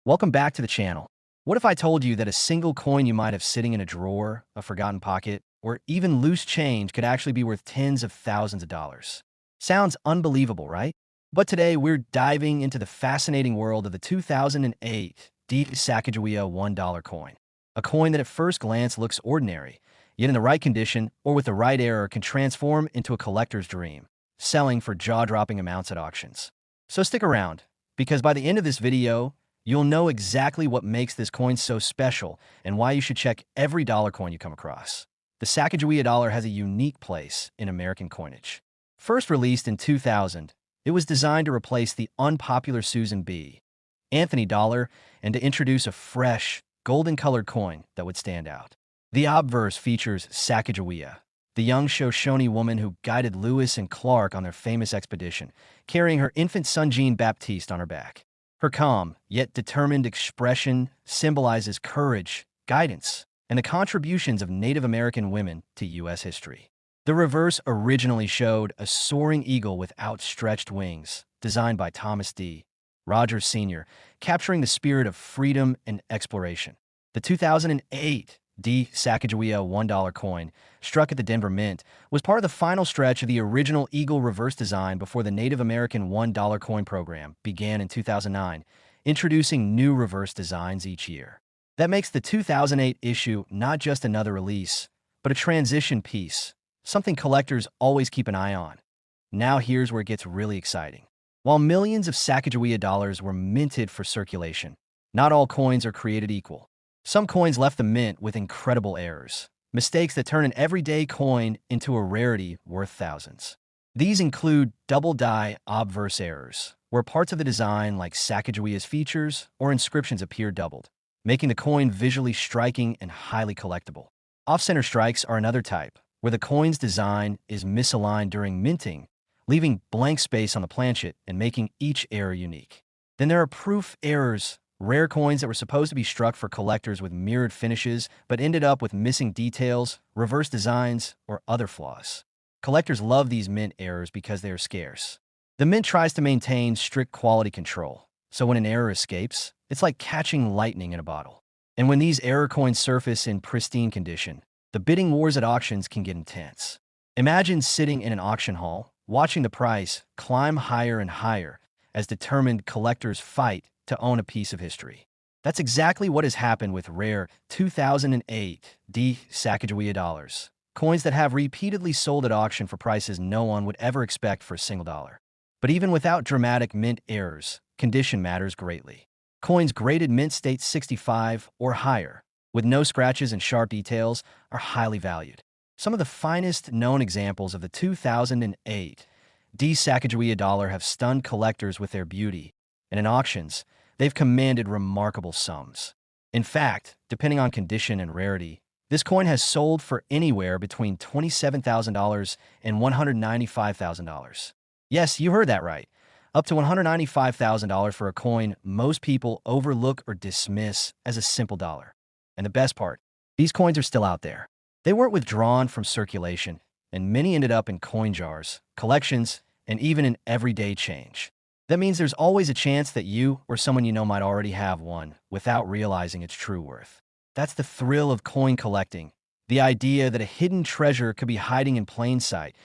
Welcome back to the channel. What if I told you that a single coin you might have sitting in a drawer, a forgotten pocket, or even loose change could actually be worth tens of thousands of dollars? Sounds unbelievable, right? But today we're diving into the fascinating world of the 2008 SACAGAWEA $1 coin. A coin that at first glance looks ordinary, yet in the right condition or with the right error can transform into a collector's dream, selling for jaw-dropping amounts at auctions. So stick around, because by the end of this video, you'll know exactly what makes this coin so special and why you should check every dollar coin you come across. The Sacagawea dollar has a unique place in American coinage. First released in 2000, it was designed to replace the unpopular Susan B. Anthony dollar and to introduce a fresh, golden-colored coin that would stand out. The obverse features Sacagawea, the young Shoshone woman who guided Lewis and Clark on their famous expedition, carrying her infant son Jean-Baptiste on her back. Her calm, yet determined expression symbolizes courage, guidance, and the contributions of Native American women to U.S. history. The reverse originally showed a soaring eagle with outstretched wings, designed by Thomas D. Rogers Sr., capturing the spirit of freedom and exploration. The 2008 Sacagawea $1 coin, struck at the Denver Mint, was part of the final stretch of the original Eagle reverse design before the Native American $1 coin program began in 2009, introducing new reverse designs each year. That makes the 2008 issue not just another release, but a transition piece, something collectors always keep an eye on. Now here's where it gets really exciting. While millions of Sacagawea dollars were minted for circulation, not all coins are created equal. Some coins left the mint with incredible errors, mistakes that turn an everyday coin into a rarity worth thousands. These include double-die obverse errors, where parts of the design like Sacagawea's features or inscriptions appear doubled, making the coin visually striking and highly collectible. Off-center strikes are another type, where the coin's design is misaligned during minting, leaving blank space on the planchet and making each error unique. Then there are proof errors, rare coins that were supposed to be struck for collectors with mirrored finishes but ended up with missing details, reverse designs, or other flaws. Collectors love these mint errors because they are scarce. The mint tries to maintain strict quality control, so when an error escapes, it's like catching lightning in a bottle. And when these error coins surface in pristine condition, the bidding wars at auctions can get intense. Imagine sitting in an auction hall, watching the price climb higher and higher as determined collectors fight to own a piece of history. That's exactly what has happened with rare 2008 Sacagawea dollars, coins that have repeatedly sold at auction for prices no one would ever expect for a single dollar. But even without dramatic mint errors, condition matters greatly. Coins graded mint state 65 or higher, with no scratches and sharp details, are highly valued. Some of the finest known examples of the 2008 Sacagawea dollar have stunned collectors with their beauty, and in auctions, they've commanded remarkable sums. In fact, depending on condition and rarity, this coin has sold for anywhere between $27,000 and $195,000. Yes, you heard that right. Up to $195,000 for a coin most people overlook or dismiss as a simple dollar. And the best part, these coins are still out there. They weren't withdrawn from circulation, and many ended up in coin jars, collections, and even in everyday change. That means there's always a chance that you or someone you know might already have one without realizing its true worth. That's the thrill of coin collecting, the idea that a hidden treasure could be hiding in plain sight.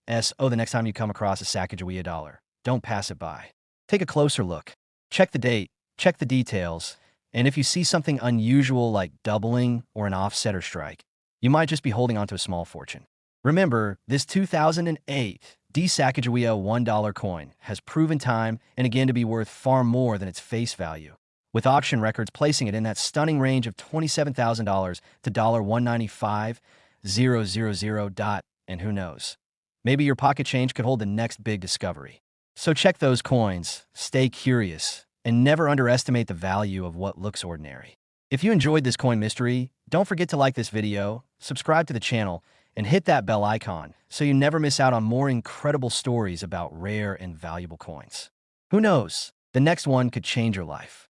The next time you come across a Sacagawea dollar, don't pass it by. Take a closer look. Check the date, check the details, and if you see something unusual like doubling or an offsetter strike, you might just be holding onto a small fortune. Remember, this 2008 Sacagawea $1 coin has proven time and again to be worth far more than its face value, with auction records placing it in that stunning range of $27,000 to $195,000. And who knows, maybe your pocket change could hold the next big discovery. So check those coins, stay curious, and never underestimate the value of what looks ordinary. If you enjoyed this coin mystery, don't forget to like this video, subscribe to the channel, and hit that bell icon so you never miss out on more incredible stories about rare and valuable coins. Who knows, the next one could change your life.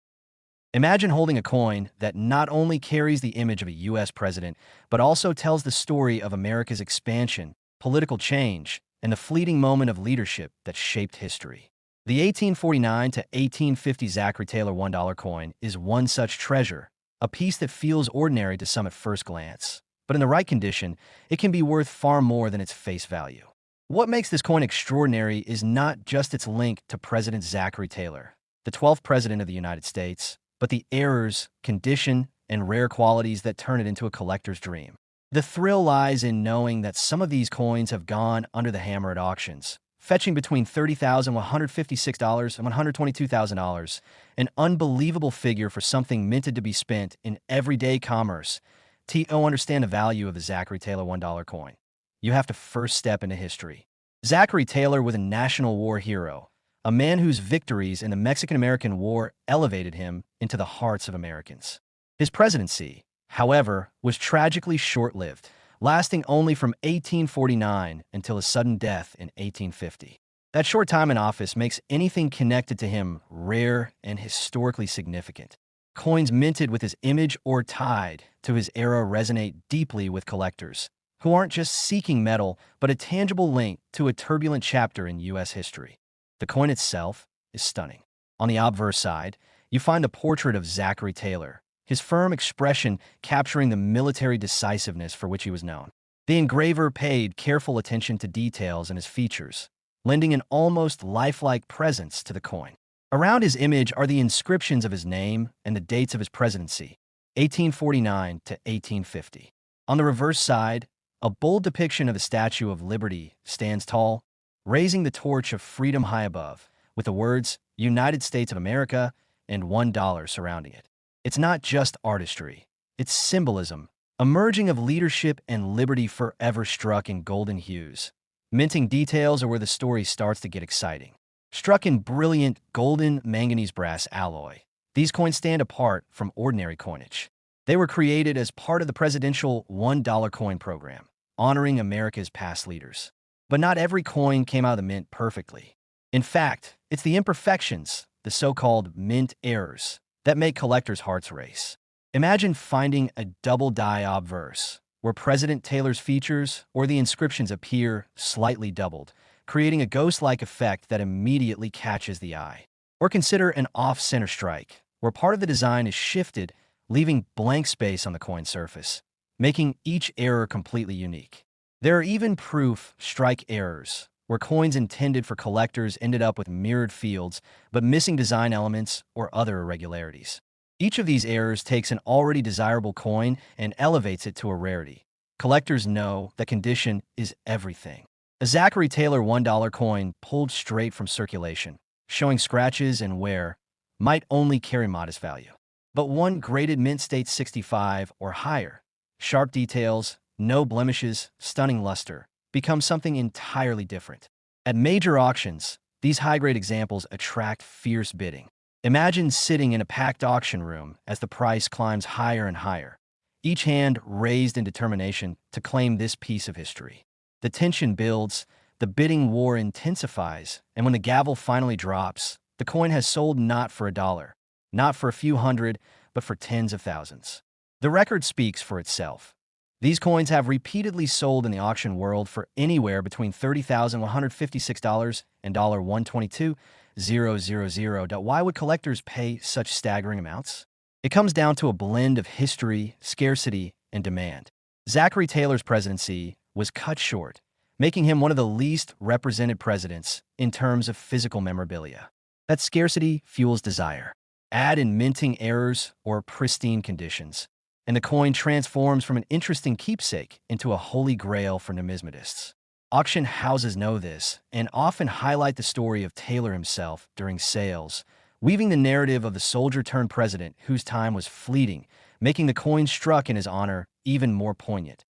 Imagine holding a coin that not only carries the image of a U.S. president, but also tells the story of America's expansion, political change, and the fleeting moment of leadership that shaped history. The 1849 to 1850 Zachary Taylor $1 coin is one such treasure, a piece that feels ordinary to some at first glance. But in the right condition, it can be worth far more than its face value. What makes this coin extraordinary is not just its link to President Zachary Taylor, the 12th President of the United States, but the errors, condition, and rare qualities that turn it into a collector's dream. The thrill lies in knowing that some of these coins have gone under the hammer at auctions, fetching between $30,156 and $122,000, an unbelievable figure for something minted to be spent in everyday commerce. To understand the value of the Zachary Taylor $1 coin, you have to first step into history. Zachary Taylor was a National War hero, a man whose victories in the Mexican-American War elevated him into the hearts of Americans. His presidency, however, was tragically short-lived, lasting only from 1849 until his sudden death in 1850. That short time in office makes anything connected to him rare and historically significant. Coins minted with his image or tied to his era resonate deeply with collectors, who aren't just seeking metal, but a tangible link to a turbulent chapter in U.S. history. The coin itself is stunning. On the obverse side, you find the portrait of Zachary Taylor, his firm expression capturing the military decisiveness for which he was known. The engraver paid careful attention to details in his features, lending an almost lifelike presence to the coin. Around his image are the inscriptions of his name and the dates of his presidency, 1849 to 1850. On the reverse side, a bold depiction of the Statue of Liberty stands tall, raising the torch of freedom high above, with the words United States of America and $1 surrounding it. It's not just artistry, it's symbolism, a merging of leadership and liberty forever struck in golden hues. Minting details are where the story starts to get exciting. Struck in brilliant golden manganese brass alloy, these coins stand apart from ordinary coinage. They were created as part of the presidential $1 coin program, honoring America's past leaders. But not every coin came out of the mint perfectly. In fact, it's the imperfections, the so-called mint errors, that make collectors' hearts race. Imagine finding a double die obverse, where President Taylor's features or the inscriptions appear slightly doubled, creating a ghost-like effect that immediately catches the eye. Or consider an off-center strike, where part of the design is shifted, leaving blank space on the coin surface, making each error completely unique. There are even proof strike errors, where coins intended for collectors ended up with mirrored fields, but missing design elements or other irregularities. Each of these errors takes an already desirable coin and elevates it to a rarity. Collectors know that condition is everything. A Zachary Taylor $1 coin pulled straight from circulation, showing scratches and wear, might only carry modest value. But one graded mint state 65 or higher, sharp details, no blemishes, stunning luster, become something entirely different. At major auctions, these high-grade examples attract fierce bidding. Imagine sitting in a packed auction room as the price climbs higher and higher, each hand raised in determination to claim this piece of history. The tension builds, the bidding war intensifies, and when the gavel finally drops, the coin has sold not for $1, not for a few hundred, but for tens of thousands. The record speaks for itself. These coins have repeatedly sold in the auction world for anywhere between $30,156 and $122,000. Why would collectors pay such staggering amounts? It comes down to a blend of history, scarcity, and demand. Zachary Taylor's presidency was cut short, making him one of the least represented presidents in terms of physical memorabilia. That scarcity fuels desire. Add in minting errors or pristine conditions, and the coin transforms from an interesting keepsake into a holy grail for numismatists. Auction houses know this and often highlight the story of Taylor himself during sales, weaving the narrative of the soldier-turned-president whose time was fleeting, making the coin struck in his honor even more poignant.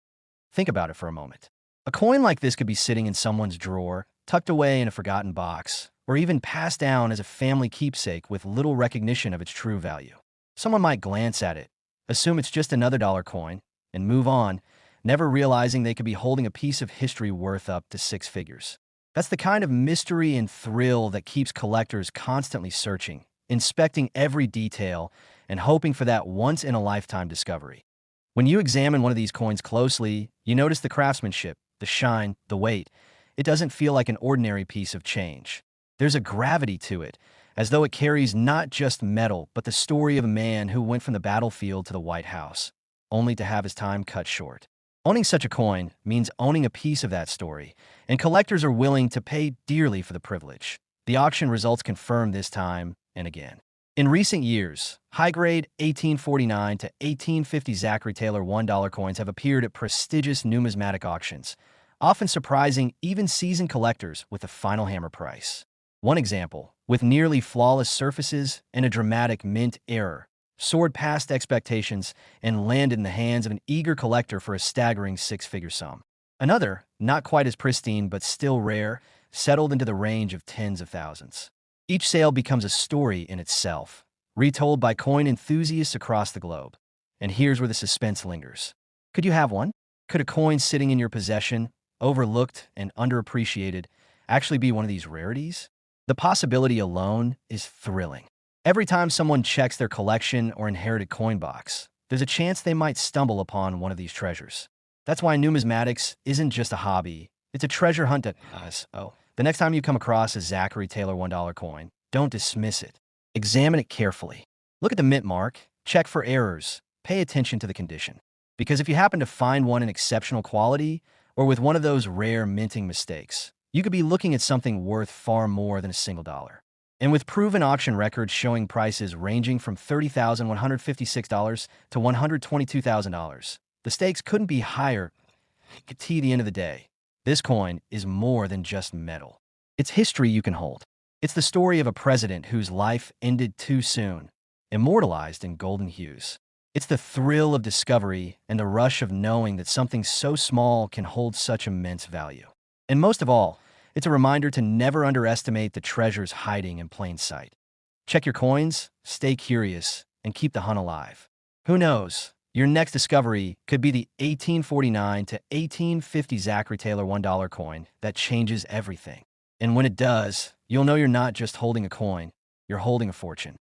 Think about it for a moment. A coin like this could be sitting in someone's drawer, tucked away in a forgotten box, or even passed down as a family keepsake with little recognition of its true value. Someone might glance at it, assume it's just another dollar coin, and move on, never realizing they could be holding a piece of history worth up to six figures. That's the kind of mystery and thrill that keeps collectors constantly searching, inspecting every detail, and hoping for that once-in-a-lifetime discovery. When you examine one of these coins closely, you notice the craftsmanship, the shine, the weight. It doesn't feel like an ordinary piece of change. There's a gravity to it, as though it carries not just metal, but the story of a man who went from the battlefield to the White House, only to have his time cut short. Owning such a coin means owning a piece of that story, and collectors are willing to pay dearly for the privilege. The auction results confirm this time and again. In recent years, high-grade 1849 to 1850 Zachary Taylor $1 coins have appeared at prestigious numismatic auctions, often surprising even seasoned collectors with the final hammer price. One example, with nearly flawless surfaces and a dramatic mint error, soared past expectations and landed in the hands of an eager collector for a staggering six-figure sum. Another, not quite as pristine but still rare, settled into the range of tens of thousands. Each sale becomes a story in itself, retold by coin enthusiasts across the globe. And here's where the suspense lingers. Could you have one? Could a coin sitting in your possession, overlooked and underappreciated, actually be one of these rarities? The possibility alone is thrilling. Every time someone checks their collection or inherited coin box, there's a chance they might stumble upon one of these treasures. That's why numismatics isn't just a hobby, it's a treasure hunt at us. The next time you come across a Zachary Taylor $1 coin, don't dismiss it. Examine it carefully. Look at the mint mark, check for errors, pay attention to the condition. Because if you happen to find one in exceptional quality, or with one of those rare minting mistakes, you could be looking at something worth far more than a single dollar. And with proven auction records showing prices ranging from $30,156 to $122,000, the stakes couldn't be higher. At the end of the day, this coin is more than just metal. It's history you can hold. It's the story of a president whose life ended too soon, immortalized in golden hues. It's the thrill of discovery and the rush of knowing that something so small can hold such immense value. And most of all, it's a reminder to never underestimate the treasures hiding in plain sight. Check your coins, stay curious, and keep the hunt alive. Who knows? Your next discovery could be the 1849 to 1850 Zachary Taylor $1 coin that changes everything. And when it does, you'll know you're not just holding a coin, you're holding a fortune.